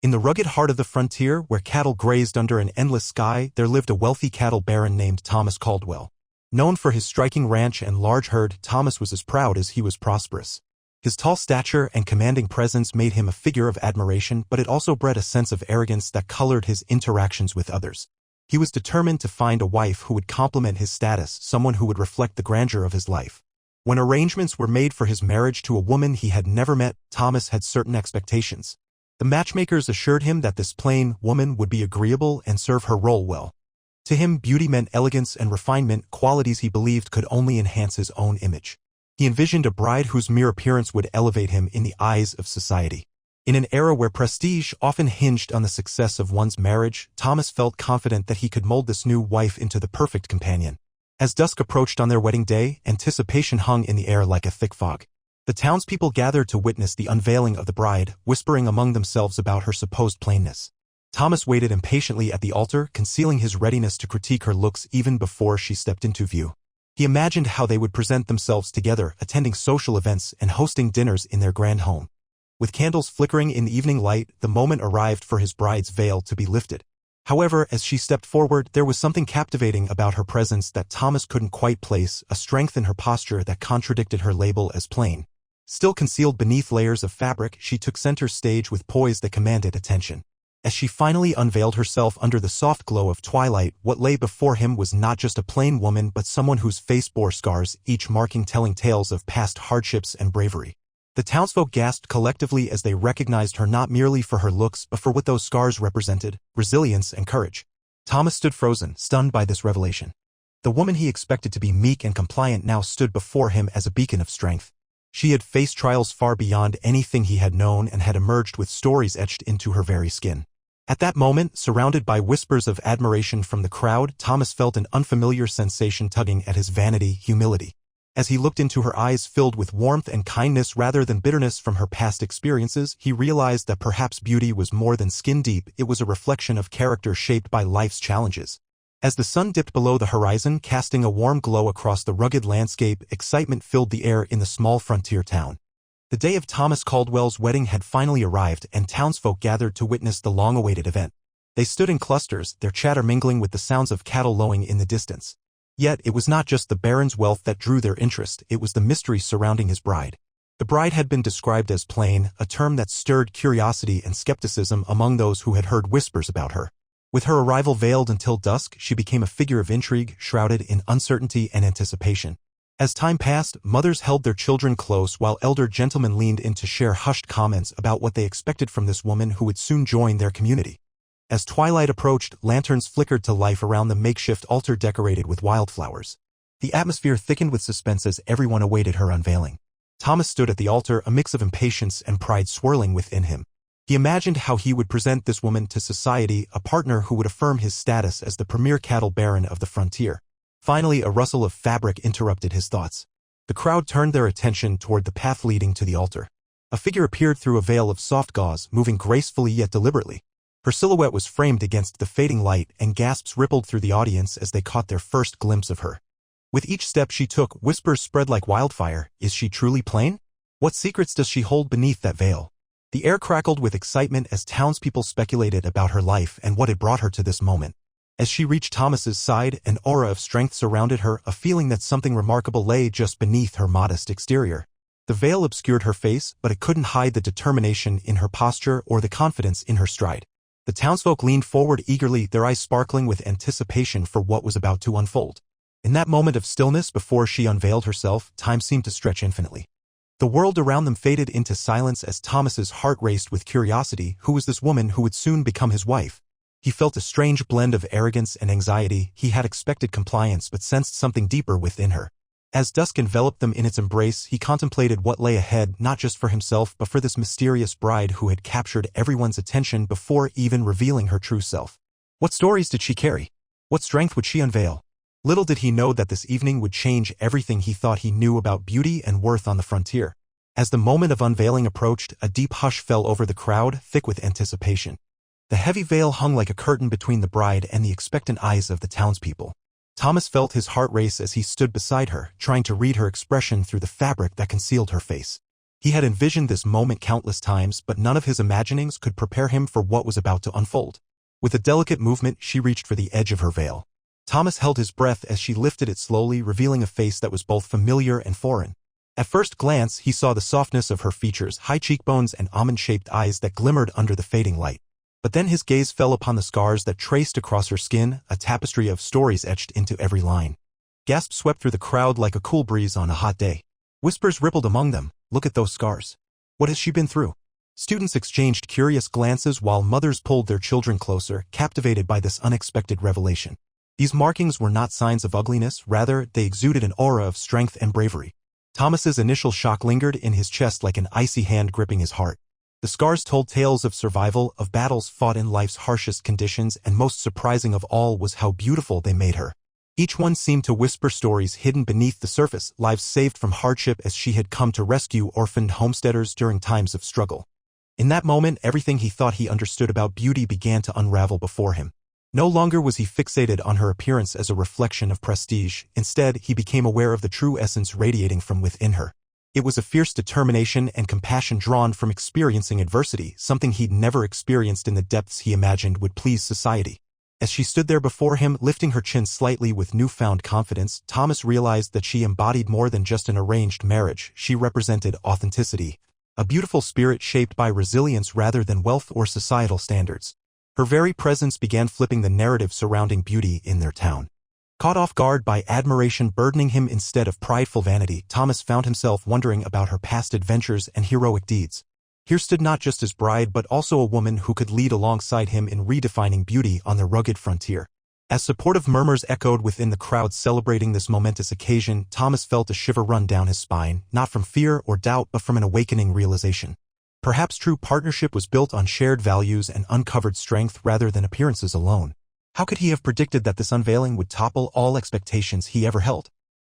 In the rugged heart of the frontier, where cattle grazed under an endless sky, there lived a wealthy cattle baron named Thomas Caldwell. Known for his striking ranch and large herd, Thomas was as proud as he was prosperous. His tall stature and commanding presence made him a figure of admiration, but it also bred a sense of arrogance that colored his interactions with others. He was determined to find a wife who would complement his status, someone who would reflect the grandeur of his life. When arrangements were made for his marriage to a woman he had never met, Thomas had certain expectations. The matchmakers assured him that this plain woman would be agreeable and serve her role well. To him, beauty meant elegance and refinement, qualities he believed could only enhance his own image. He envisioned a bride whose mere appearance would elevate him in the eyes of society. In an era where prestige often hinged on the success of one's marriage, Thomas felt confident that he could mold this new wife into the perfect companion. As dusk approached on their wedding day, anticipation hung in the air like a thick fog. The townspeople gathered to witness the unveiling of the bride, whispering among themselves about her supposed plainness. Thomas waited impatiently at the altar, concealing his readiness to critique her looks even before she stepped into view. He imagined how they would present themselves together, attending social events and hosting dinners in their grand home. With candles flickering in the evening light, the moment arrived for his bride's veil to be lifted. However, as she stepped forward, there was something captivating about her presence that Thomas couldn't quite place, a strength in her posture that contradicted her label as plain. Still concealed beneath layers of fabric, she took center stage with poise that commanded attention. As she finally unveiled herself under the soft glow of twilight, what lay before him was not just a plain woman but someone whose face bore scars, each marking telling tales of past hardships and bravery. The townsfolk gasped collectively as they recognized her not merely for her looks but for what those scars represented, resilience and courage. Thomas stood frozen, stunned by this revelation. The woman he expected to be meek and compliant now stood before him as a beacon of strength. She had faced trials far beyond anything he had known and had emerged with stories etched into her very skin. At that moment, surrounded by whispers of admiration from the crowd, Thomas felt an unfamiliar sensation tugging at his vanity, humility. As he looked into her eyes filled with warmth and kindness rather than bitterness from her past experiences, he realized that perhaps beauty was more than skin deep, it was a reflection of character shaped by life's challenges. As the sun dipped below the horizon, casting a warm glow across the rugged landscape, excitement filled the air in the small frontier town. The day of Thomas Caldwell's wedding had finally arrived, and townsfolk gathered to witness the long-awaited event. They stood in clusters, their chatter mingling with the sounds of cattle lowing in the distance. Yet it was not just the baron's wealth that drew their interest, it was the mystery surrounding his bride. The bride had been described as plain, a term that stirred curiosity and skepticism among those who had heard whispers about her. With her arrival veiled until dusk, she became a figure of intrigue, shrouded in uncertainty and anticipation. As time passed, mothers held their children close while elder gentlemen leaned in to share hushed comments about what they expected from this woman who would soon join their community. As twilight approached, lanterns flickered to life around the makeshift altar decorated with wildflowers. The atmosphere thickened with suspense as everyone awaited her unveiling. Thomas stood at the altar, a mix of impatience and pride swirling within him. He imagined how he would present this woman to society, a partner who would affirm his status as the premier cattle baron of the frontier. Finally, a rustle of fabric interrupted his thoughts. The crowd turned their attention toward the path leading to the altar. A figure appeared through a veil of soft gauze, moving gracefully yet deliberately. Her silhouette was framed against the fading light, and gasps rippled through the audience as they caught their first glimpse of her. With each step she took, whispers spread like wildfire. Is she truly plain? What secrets does she hold beneath that veil? The air crackled with excitement as townspeople speculated about her life and what had brought her to this moment. As she reached Thomas's side, an aura of strength surrounded her, a feeling that something remarkable lay just beneath her modest exterior. The veil obscured her face, but it couldn't hide the determination in her posture or the confidence in her stride. The townsfolk leaned forward eagerly, their eyes sparkling with anticipation for what was about to unfold. In that moment of stillness before she unveiled herself, time seemed to stretch infinitely. The world around them faded into silence as Thomas's heart raced with curiosity. Who was this woman who would soon become his wife? He felt a strange blend of arrogance and anxiety. He had expected compliance but sensed something deeper within her. As dusk enveloped them in its embrace, he contemplated what lay ahead, not just for himself but for this mysterious bride who had captured everyone's attention before even revealing her true self. What stories did she carry? What strength would she unveil? Little did he know that this evening would change everything he thought he knew about beauty and worth on the frontier. As the moment of unveiling approached, a deep hush fell over the crowd, thick with anticipation. The heavy veil hung like a curtain between the bride and the expectant eyes of the townspeople. Thomas felt his heart race as he stood beside her, trying to read her expression through the fabric that concealed her face. He had envisioned this moment countless times, but none of his imaginings could prepare him for what was about to unfold. With a delicate movement, she reached for the edge of her veil. Thomas held his breath as she lifted it slowly, revealing a face that was both familiar and foreign. At first glance, he saw the softness of her features, high cheekbones and almond-shaped eyes that glimmered under the fading light. But then his gaze fell upon the scars that traced across her skin, a tapestry of stories etched into every line. Gasps swept through the crowd like a cool breeze on a hot day. Whispers rippled among them. Look at those scars. What has she been through? Students exchanged curious glances while mothers pulled their children closer, captivated by this unexpected revelation. These markings were not signs of ugliness, rather, they exuded an aura of strength and bravery. Thomas's initial shock lingered in his chest like an icy hand gripping his heart. The scars told tales of survival, of battles fought in life's harshest conditions, and most surprising of all was how beautiful they made her. Each one seemed to whisper stories hidden beneath the surface, lives saved from hardship as she had come to rescue orphaned homesteaders during times of struggle. In that moment, everything he thought he understood about beauty began to unravel before him. No longer was he fixated on her appearance as a reflection of prestige. Instead, he became aware of the true essence radiating from within her. It was a fierce determination and compassion drawn from experiencing adversity, something he'd never experienced in the depths he imagined would please society. As she stood there before him, lifting her chin slightly with newfound confidence, Thomas realized that she embodied more than just an arranged marriage. She represented authenticity, a beautiful spirit shaped by resilience rather than wealth or societal standards. Her very presence began flipping the narrative surrounding beauty in their town. Caught off guard by admiration burdening him instead of prideful vanity, Thomas found himself wondering about her past adventures and heroic deeds. Here stood not just his bride but also a woman who could lead alongside him in redefining beauty on the rugged frontier. As supportive murmurs echoed within the crowd celebrating this momentous occasion, Thomas felt a shiver run down his spine, not from fear or doubt but from an awakening realization. Perhaps true partnership was built on shared values and uncovered strength rather than appearances alone. How could he have predicted that this unveiling would topple all expectations he ever held?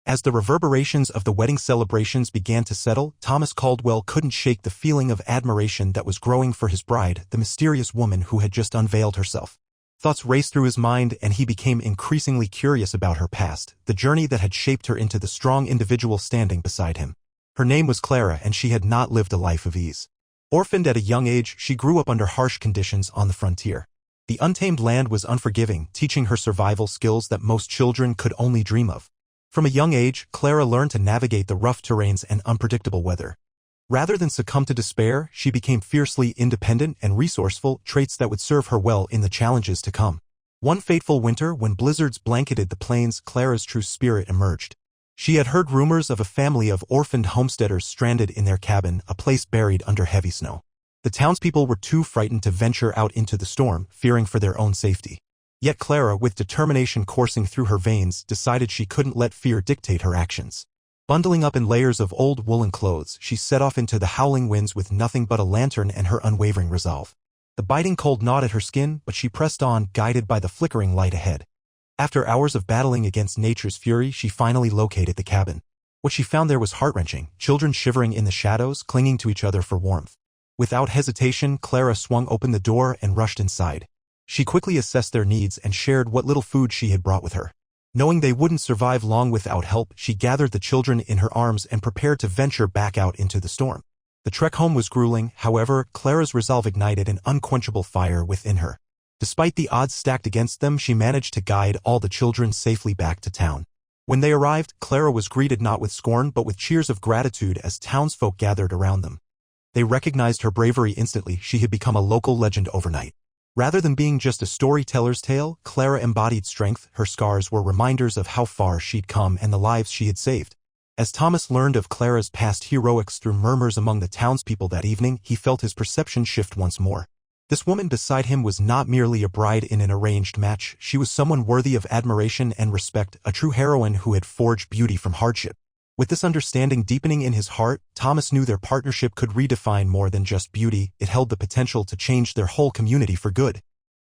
As the reverberations of the wedding celebrations began to settle, Thomas Caldwell couldn't shake the feeling of admiration that was growing for his bride, the mysterious woman who had just unveiled herself. Thoughts raced through his mind and he became increasingly curious about her past, the journey that had shaped her into the strong individual standing beside him. Her name was Clara and she had not lived a life of ease. Orphaned at a young age, she grew up under harsh conditions on the frontier. The untamed land was unforgiving, teaching her survival skills that most children could only dream of. From a young age, Clara learned to navigate the rough terrains and unpredictable weather. Rather than succumb to despair, she became fiercely independent and resourceful, traits that would serve her well in the challenges to come. One fateful winter, when blizzards blanketed the plains, Clara's true spirit emerged. She had heard rumors of a family of orphaned homesteaders stranded in their cabin, a place buried under heavy snow. The townspeople were too frightened to venture out into the storm, fearing for their own safety. Yet Clara, with determination coursing through her veins, decided she couldn't let fear dictate her actions. Bundling up in layers of old woolen clothes, she set off into the howling winds with nothing but a lantern and her unwavering resolve. The biting cold gnawed at her skin, but she pressed on, guided by the flickering light ahead. After hours of battling against nature's fury, she finally located the cabin. What she found there was heart-wrenching, children shivering in the shadows, clinging to each other for warmth. Without hesitation, Clara swung open the door and rushed inside. She quickly assessed their needs and shared what little food she had brought with her. Knowing they wouldn't survive long without help, she gathered the children in her arms and prepared to venture back out into the storm. The trek home was grueling, however, Clara's resolve ignited an unquenchable fire within her. Despite the odds stacked against them, she managed to guide all the children safely back to town. When they arrived, Clara was greeted not with scorn but with cheers of gratitude as townsfolk gathered around them. They recognized her bravery instantly. She had become a local legend overnight. Rather than being just a storyteller's tale, Clara embodied strength. Her scars were reminders of how far she'd come and the lives she had saved. As Thomas learned of Clara's past heroics through murmurs among the townspeople that evening, he felt his perception shift once more. This woman beside him was not merely a bride in an arranged match, she was someone worthy of admiration and respect, a true heroine who had forged beauty from hardship. With this understanding deepening in his heart, Thomas knew their partnership could redefine more than just beauty, it held the potential to change their whole community for good.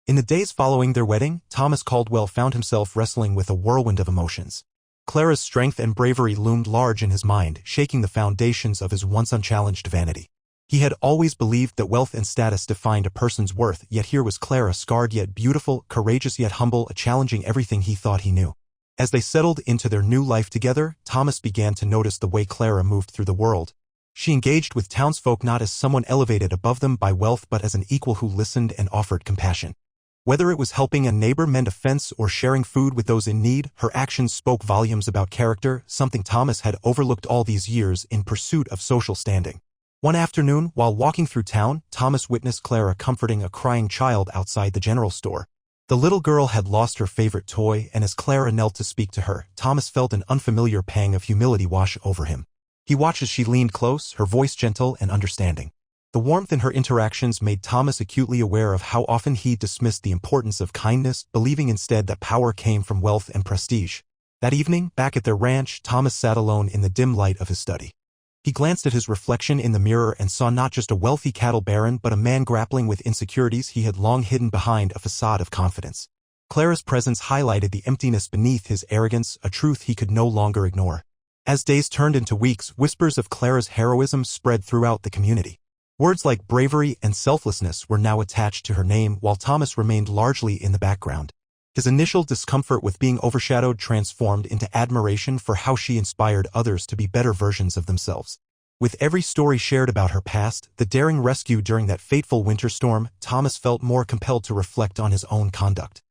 In the days following their wedding, Thomas Caldwell found himself wrestling with a whirlwind of emotions. Clara's strength and bravery loomed large in his mind, shaking the foundations of his once unchallenged vanity. He had always believed that wealth and status defined a person's worth, yet here was Clara, scarred yet beautiful, courageous yet humble, challenging everything he thought he knew. As they settled into their new life together, Thomas began to notice the way Clara moved through the world. She engaged with townsfolk not as someone elevated above them by wealth but as an equal who listened and offered compassion. Whether it was helping a neighbor mend a fence or sharing food with those in need, her actions spoke volumes about character, something Thomas had overlooked all these years in pursuit of social standing. One afternoon, while walking through town, Thomas witnessed Clara comforting a crying child outside the general store. The little girl had lost her favorite toy, and as Clara knelt to speak to her, Thomas felt an unfamiliar pang of humility wash over him. He watched as she leaned close, her voice gentle and understanding. The warmth in her interactions made Thomas acutely aware of how often he dismissed the importance of kindness, believing instead that power came from wealth and prestige. That evening, back at their ranch, Thomas sat alone in the dim light of his study. He glanced at his reflection in the mirror and saw not just a wealthy cattle baron but a man grappling with insecurities he had long hidden behind a facade of confidence. Clara's presence highlighted the emptiness beneath his arrogance, a truth he could no longer ignore. As days turned into weeks, whispers of Clara's heroism spread throughout the community. Words like bravery and selflessness were now attached to her name, while Thomas remained largely in the background. His initial discomfort with being overshadowed transformed into admiration for how she inspired others to be better versions of themselves. With every story shared about her past, the daring rescue during that fateful winter storm, Thomas felt more compelled to reflect on his own conduct.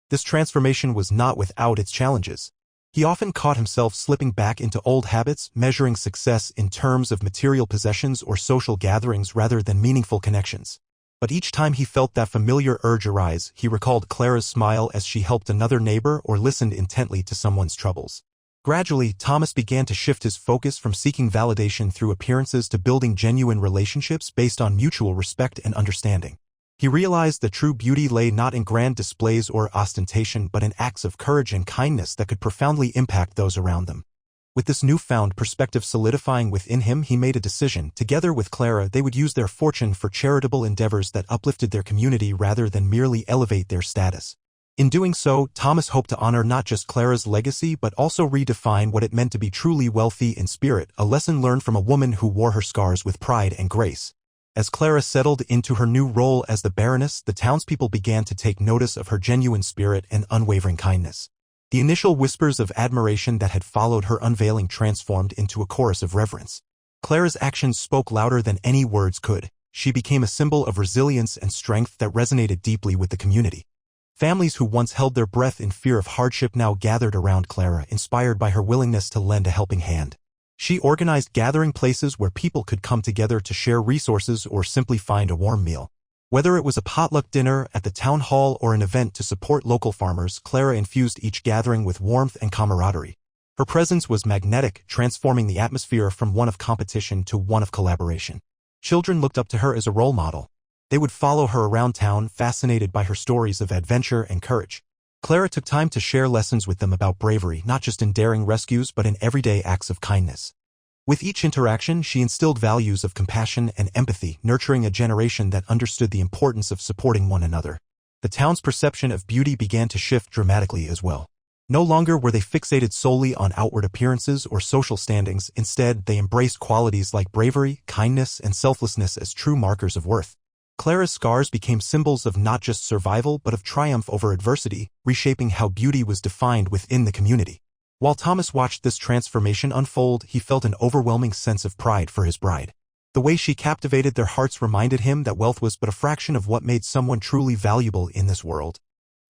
This transformation was not without its challenges. He often caught himself slipping back into old habits, measuring success in terms of material possessions or social gatherings rather than meaningful connections. But each time he felt that familiar urge arise, he recalled Clara's smile as she helped another neighbor or listened intently to someone's troubles. Gradually, Thomas began to shift his focus from seeking validation through appearances to building genuine relationships based on mutual respect and understanding. He realized that true beauty lay not in grand displays or ostentation but in acts of courage and kindness that could profoundly impact those around them. With this newfound perspective solidifying within him, he made a decision. Together with Clara, they would use their fortune for charitable endeavors that uplifted their community rather than merely elevate their status. In doing so, Thomas hoped to honor not just Clara's legacy but also redefine what it meant to be truly wealthy in spirit, a lesson learned from a woman who wore her scars with pride and grace. As Clara settled into her new role as the Baroness, the townspeople began to take notice of her genuine spirit and unwavering kindness. The initial whispers of admiration that had followed her unveiling transformed into a chorus of reverence. Clara's actions spoke louder than any words could. She became a symbol of resilience and strength that resonated deeply with the community. Families who once held their breath in fear of hardship now gathered around Clara, inspired by her willingness to lend a helping hand. She organized gathering places where people could come together to share resources or simply find a warm meal. Whether it was a potluck dinner at the town hall or an event to support local farmers, Clara infused each gathering with warmth and camaraderie. Her presence was magnetic, transforming the atmosphere from one of competition to one of collaboration. Children looked up to her as a role model. They would follow her around town, fascinated by her stories of adventure and courage. Clara took time to share lessons with them about bravery, not just in daring rescues but in everyday acts of kindness. With each interaction, she instilled values of compassion and empathy, nurturing a generation that understood the importance of supporting one another. The town's perception of beauty began to shift dramatically as well. No longer were they fixated solely on outward appearances or social standings. Instead, they embraced qualities like bravery, kindness, and selflessness as true markers of worth. Clara's scars became symbols of not just survival but of triumph over adversity, reshaping how beauty was defined within the community. While Thomas watched this transformation unfold, he felt an overwhelming sense of pride for his bride. The way she captivated their hearts reminded him that wealth was but a fraction of what made someone truly valuable in this world.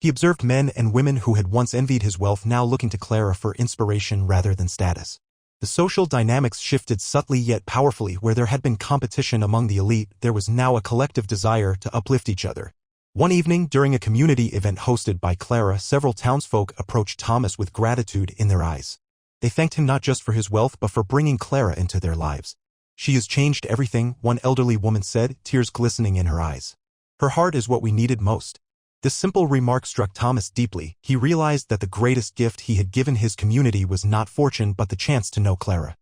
He observed men and women who had once envied his wealth now looking to Clara for inspiration rather than status. The social dynamics shifted subtly yet powerfully. Where there had been competition among the elite, there was now a collective desire to uplift each other. One evening, during a community event hosted by Clara, several townsfolk approached Thomas with gratitude in their eyes. They thanked him not just for his wealth but for bringing Clara into their lives. "She has changed everything," one elderly woman said, tears glistening in her eyes. "Her heart is what we needed most." This simple remark struck Thomas deeply. He realized that the greatest gift he had given his community was not fortune but the chance to know Clara.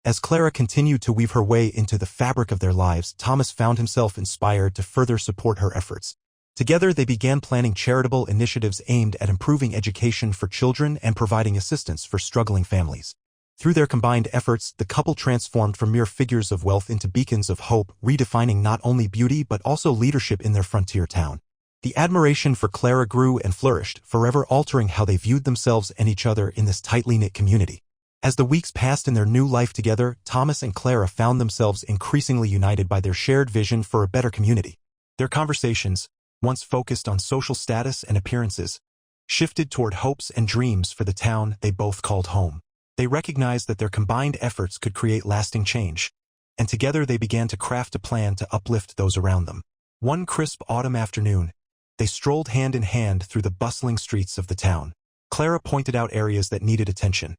As Clara continued to weave her way into the fabric of their lives, Thomas found himself inspired to further support her efforts. Together they began planning charitable initiatives aimed at improving education for children and providing assistance for struggling families. Through their combined efforts, the couple transformed from mere figures of wealth into beacons of hope, redefining not only beauty but also leadership in their frontier town. The admiration for Clara grew and flourished, forever altering how they viewed themselves and each other in this tightly knit community. As the weeks passed in their new life together, Thomas and Clara found themselves increasingly united by their shared vision for a better community. Their conversations, once focused on social status and appearances, shifted toward hopes and dreams for the town they both called home. They recognized that their combined efforts could create lasting change, and together they began to craft a plan to uplift those around them. One crisp autumn afternoon, they strolled hand in hand through the bustling streets of the town. Clara pointed out areas that needed attention.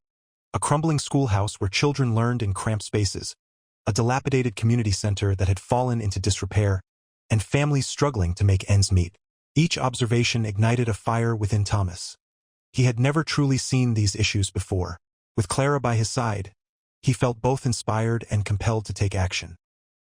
A crumbling schoolhouse where children learned in cramped spaces, a dilapidated community center that had fallen into disrepair, and families struggling to make ends meet. Each observation ignited a fire within Thomas. He had never truly seen these issues before. With Clara by his side, he felt both inspired and compelled to take action.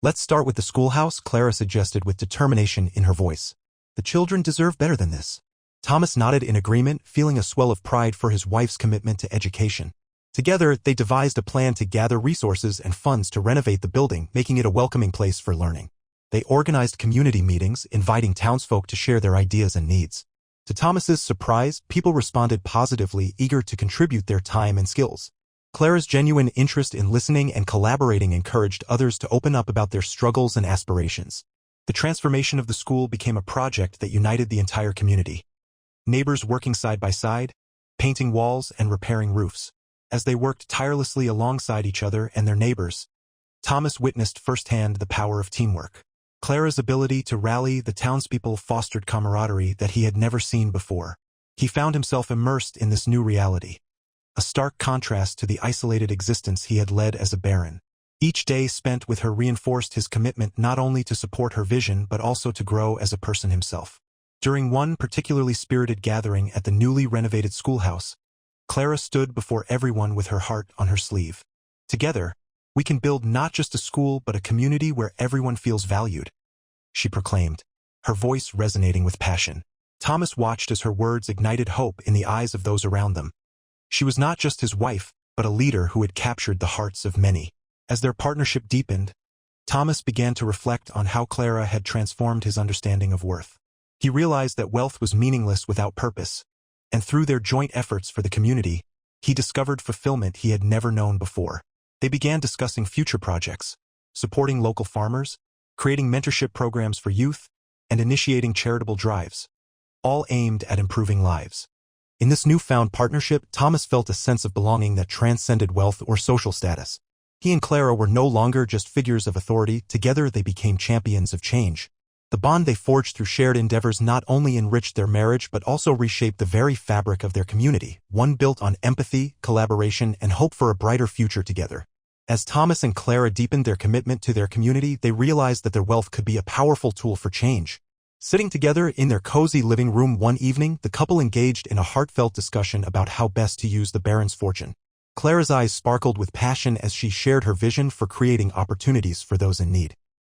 "Let's start with the schoolhouse," Clara suggested with determination in her voice. "The children deserve better than this." Thomas nodded in agreement, feeling a swell of pride for his wife's commitment to education. Together, they devised a plan to gather resources and funds to renovate the building, making it a welcoming place for learning. They organized community meetings, inviting townsfolk to share their ideas and needs. To Thomas's surprise, people responded positively, eager to contribute their time and skills. Clara's genuine interest in listening and collaborating encouraged others to open up about their struggles and aspirations. The transformation of the school became a project that united the entire community. Neighbors working side by side, painting walls and repairing roofs. As they worked tirelessly alongside each other and their neighbors, Thomas witnessed firsthand the power of teamwork. Clara's ability to rally the townspeople fostered camaraderie that he had never seen before. He found himself immersed in this new reality, a stark contrast to the isolated existence he had led as a baron. Each day spent with her reinforced his commitment not only to support her vision but also to grow as a person himself. During one particularly spirited gathering at the newly renovated schoolhouse, Clara stood before everyone with her heart on her sleeve. "Together, we can build not just a school but a community where everyone feels valued," she proclaimed, her voice resonating with passion. Thomas watched as her words ignited hope in the eyes of those around them. She was not just his wife, but a leader who had captured the hearts of many. As their partnership deepened, Thomas began to reflect on how Clara had transformed his understanding of worth. He realized that wealth was meaningless without purpose, and through their joint efforts for the community, he discovered fulfillment he had never known before. They began discussing future projects, supporting local farmers, creating mentorship programs for youth, and initiating charitable drives, all aimed at improving lives. In this newfound partnership, Thomas felt a sense of belonging that transcended wealth or social status. He and Clara were no longer just figures of authority. Together they became champions of change. The bond they forged through shared endeavors not only enriched their marriage but also reshaped the very fabric of their community, one built on empathy, collaboration, and hope for a brighter future together. As Thomas and Clara deepened their commitment to their community, they realized that their wealth could be a powerful tool for change. Sitting together in their cozy living room one evening, the couple engaged in a heartfelt discussion about how best to use the baron's fortune. Clara's eyes sparkled with passion as she shared her vision for creating opportunities for those in need.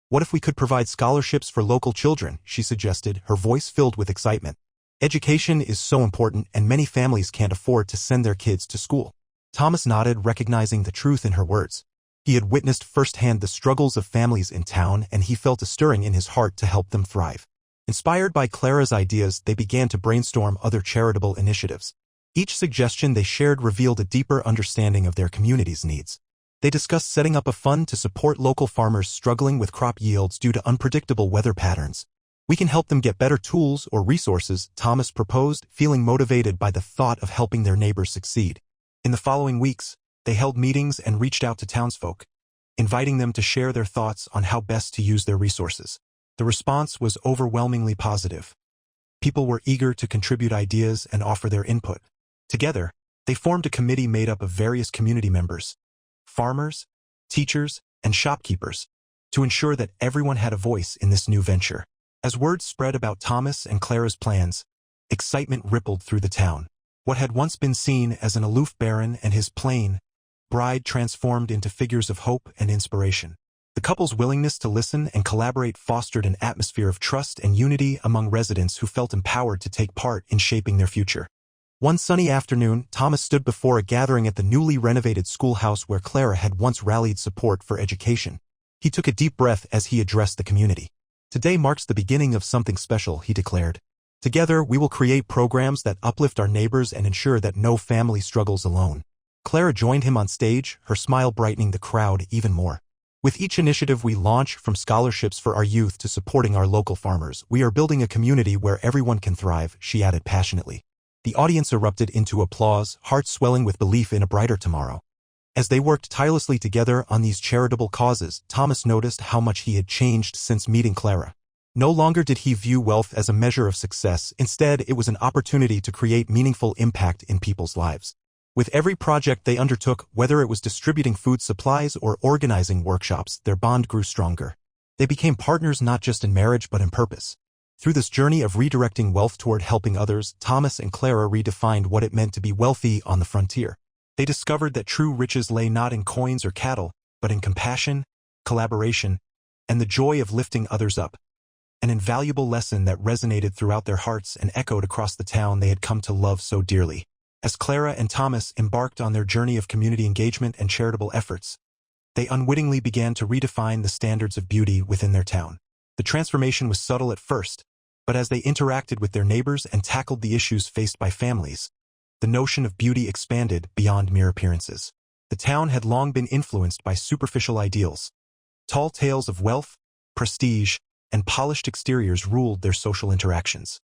"What if we could provide scholarships for local children?" she suggested, her voice filled with excitement. "Education is so important and many families can't afford to send their kids to school." Thomas nodded, recognizing the truth in her words. He had witnessed firsthand the struggles of families in town, and he felt a stirring in his heart to help them thrive. Inspired by Clara's ideas, they began to brainstorm other charitable initiatives. Each suggestion they shared revealed a deeper understanding of their community's needs. They discussed setting up a fund to support local farmers struggling with crop yields due to unpredictable weather patterns. "We can help them get better tools or resources," Thomas proposed, feeling motivated by the thought of helping their neighbors succeed. In the following weeks, they held meetings and reached out to townsfolk, inviting them to share their thoughts on how best to use their resources. The response was overwhelmingly positive. People were eager to contribute ideas and offer their input. Together, they formed a committee made up of various community members, farmers, teachers, and shopkeepers, to ensure that everyone had a voice in this new venture. As word spread about Thomas and Clara's plans, excitement rippled through the town. What had once been seen as an aloof baron and his plain bride transformed into figures of hope and inspiration. The couple's willingness to listen and collaborate fostered an atmosphere of trust and unity among residents who felt empowered to take part in shaping their future. One sunny afternoon, Thomas stood before a gathering at the newly renovated schoolhouse where Clara had once rallied support for education. He took a deep breath as he addressed the community. "Today marks the beginning of something special," he declared. "Together, we will create programs that uplift our neighbors and ensure that no family struggles alone." Clara joined him on stage, her smile brightening the crowd even more. With each initiative we launch, from scholarships for our youth to supporting our local farmers, we are building a community where everyone can thrive, she added passionately. The audience erupted into applause, hearts swelling with belief in a brighter tomorrow. As they worked tirelessly together on these charitable causes, Thomas noticed how much he had changed since meeting Clara. No longer did he view wealth as a measure of success, instead it was an opportunity to create meaningful impact in people's lives. With every project they undertook, whether it was distributing food supplies or organizing workshops, their bond grew stronger. They became partners not just in marriage but in purpose. Through this journey of redirecting wealth toward helping others, Thomas and Clara redefined what it meant to be wealthy on the frontier. They discovered that true riches lay not in coins or cattle, but in compassion, collaboration, and the joy of lifting others up. An invaluable lesson that resonated throughout their hearts and echoed across the town they had come to love so dearly. As Clara and Thomas embarked on their journey of community engagement and charitable efforts, they unwittingly began to redefine the standards of beauty within their town. The transformation was subtle at first, but as they interacted with their neighbors and tackled the issues faced by families, the notion of beauty expanded beyond mere appearances. The town had long been influenced by superficial ideals. Tall tales of wealth, prestige, and polished exteriors ruled their social interactions.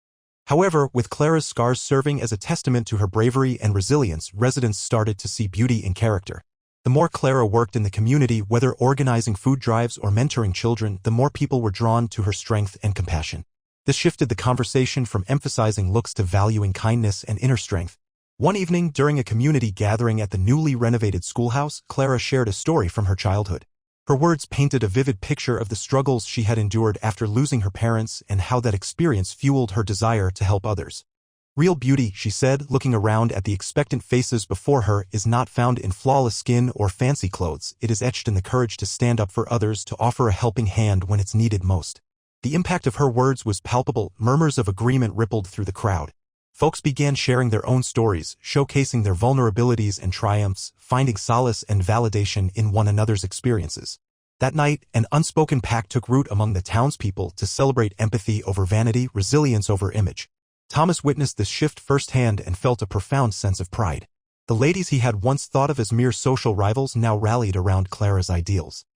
However, with Clara's scars serving as a testament to her bravery and resilience, residents started to see beauty in character. The more Clara worked in the community, whether organizing food drives or mentoring children, the more people were drawn to her strength and compassion. This shifted the conversation from emphasizing looks to valuing kindness and inner strength. One evening, during a community gathering at the newly renovated schoolhouse, Clara shared a story from her childhood. Her words painted a vivid picture of the struggles she had endured after losing her parents and how that experience fueled her desire to help others. Real beauty, she said, looking around at the expectant faces before her, is not found in flawless skin or fancy clothes. It is etched in the courage to stand up for others, to offer a helping hand when it's needed most. The impact of her words was palpable. Murmurs of agreement rippled through the crowd. Folks began sharing their own stories, showcasing their vulnerabilities and triumphs, finding solace and validation in one another's experiences. That night, an unspoken pact took root among the townspeople to celebrate empathy over vanity, resilience over image. Thomas witnessed this shift firsthand and felt a profound sense of pride. The ladies he had once thought of as mere social rivals now rallied around Clara's ideals.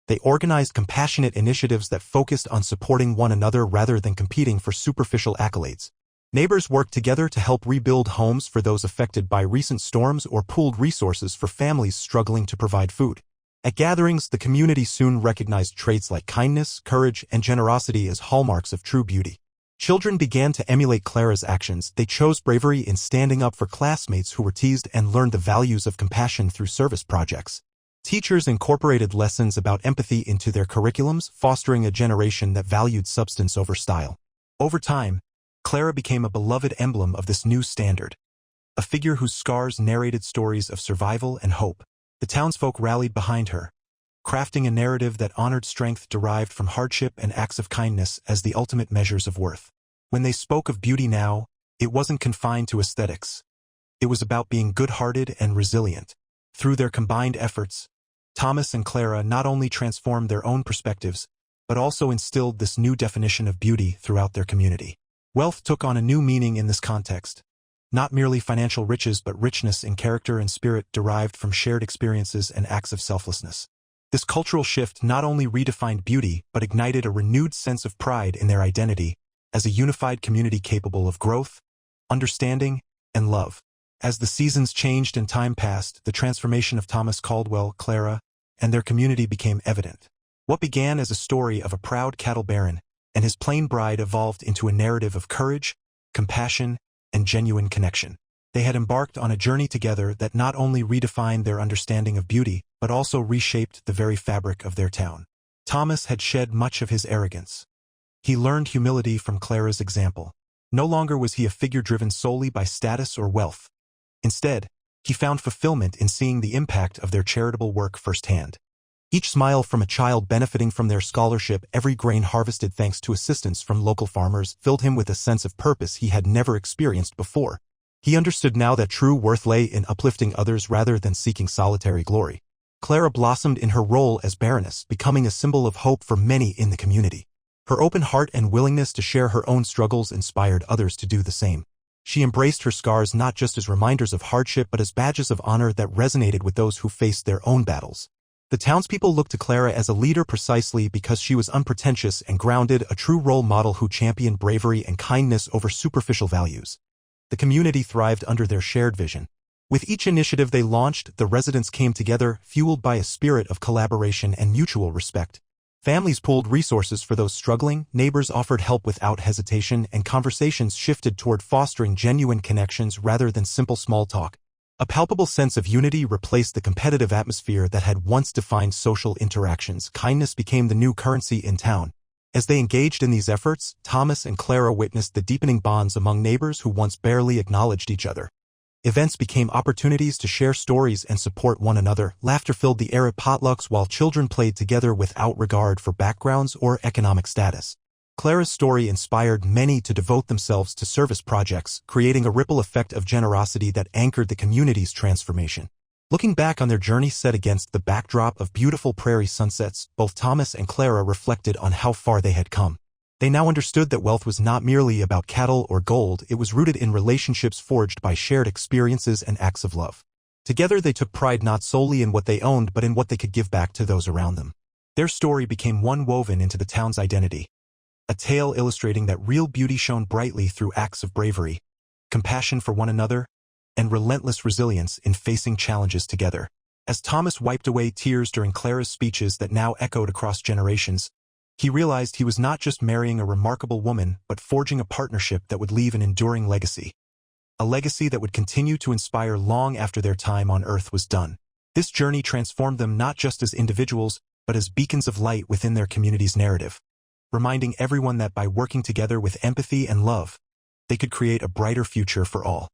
They organized compassionate initiatives that focused on supporting one another rather than competing for superficial accolades. Neighbors worked together to help rebuild homes for those affected by recent storms or pooled resources for families struggling to provide food. At gatherings, the community soon recognized traits like kindness, courage, and generosity as hallmarks of true beauty. Children began to emulate Clara's actions. They chose bravery in standing up for classmates who were teased and learned the values of compassion through service projects. Teachers incorporated lessons about empathy into their curriculums, fostering a generation that valued substance over style. Over time, Clara became a beloved emblem of this new standard, a figure whose scars narrated stories of survival and hope. The townsfolk rallied behind her, crafting a narrative that honored strength derived from hardship and acts of kindness as the ultimate measures of worth. When they spoke of beauty now, it wasn't confined to aesthetics. It was about being good-hearted and resilient. Through their combined efforts, Thomas and Clara not only transformed their own perspectives, but also instilled this new definition of beauty throughout their community. Wealth took on a new meaning in this context. Not merely financial riches but richness in character and spirit derived from shared experiences and acts of selflessness. This cultural shift not only redefined beauty but ignited a renewed sense of pride in their identity as a unified community capable of growth, understanding, and love. As the seasons changed and time passed, the transformation of Thomas Caldwell, Clara, and their community became evident. What began as a story of a proud cattle baron and his plain bride evolved into a narrative of courage, compassion, and genuine connection. They had embarked on a journey together that not only redefined their understanding of beauty, but also reshaped the very fabric of their town. Thomas had shed much of his arrogance. He learned humility from Clara's example. No longer was he a figure driven solely by status or wealth. Instead, he found fulfillment in seeing the impact of their charitable work firsthand. Each smile from a child benefiting from their scholarship, every grain harvested thanks to assistance from local farmers, filled him with a sense of purpose he had never experienced before. He understood now that true worth lay in uplifting others rather than seeking solitary glory. Clara blossomed in her role as Baroness, becoming a symbol of hope for many in the community. Her open heart and willingness to share her own struggles inspired others to do the same. She embraced her scars not just as reminders of hardship but as badges of honor that resonated with those who faced their own battles. The townspeople looked to Clara as a leader precisely because she was unpretentious and grounded, a true role model who championed bravery and kindness over superficial values. The community thrived under their shared vision. With each initiative they launched, the residents came together, fueled by a spirit of collaboration and mutual respect. Families pooled resources for those struggling, neighbors offered help without hesitation, and conversations shifted toward fostering genuine connections rather than simple small talk. A palpable sense of unity replaced the competitive atmosphere that had once defined social interactions. Kindness became the new currency in town. As they engaged in these efforts, Thomas and Clara witnessed the deepening bonds among neighbors who once barely acknowledged each other. Events became opportunities to share stories and support one another. Laughter filled the air at potlucks while children played together without regard for backgrounds or economic status. Clara's story inspired many to devote themselves to service projects, creating a ripple effect of generosity that anchored the community's transformation. Looking back on their journey set against the backdrop of beautiful prairie sunsets, both Thomas and Clara reflected on how far they had come. They now understood that wealth was not merely about cattle or gold, it was rooted in relationships forged by shared experiences and acts of love. Together they took pride not solely in what they owned but in what they could give back to those around them. Their story became one woven into the town's identity. A tale illustrating that real beauty shone brightly through acts of bravery, compassion for one another, and relentless resilience in facing challenges together. As Thomas wiped away tears during Clara's speeches that now echoed across generations, he realized he was not just marrying a remarkable woman, but forging a partnership that would leave an enduring legacy. A legacy that would continue to inspire long after their time on Earth was done. This journey transformed them not just as individuals, but as beacons of light within their community's narrative, reminding everyone that by working together with empathy and love, they could create a brighter future for all.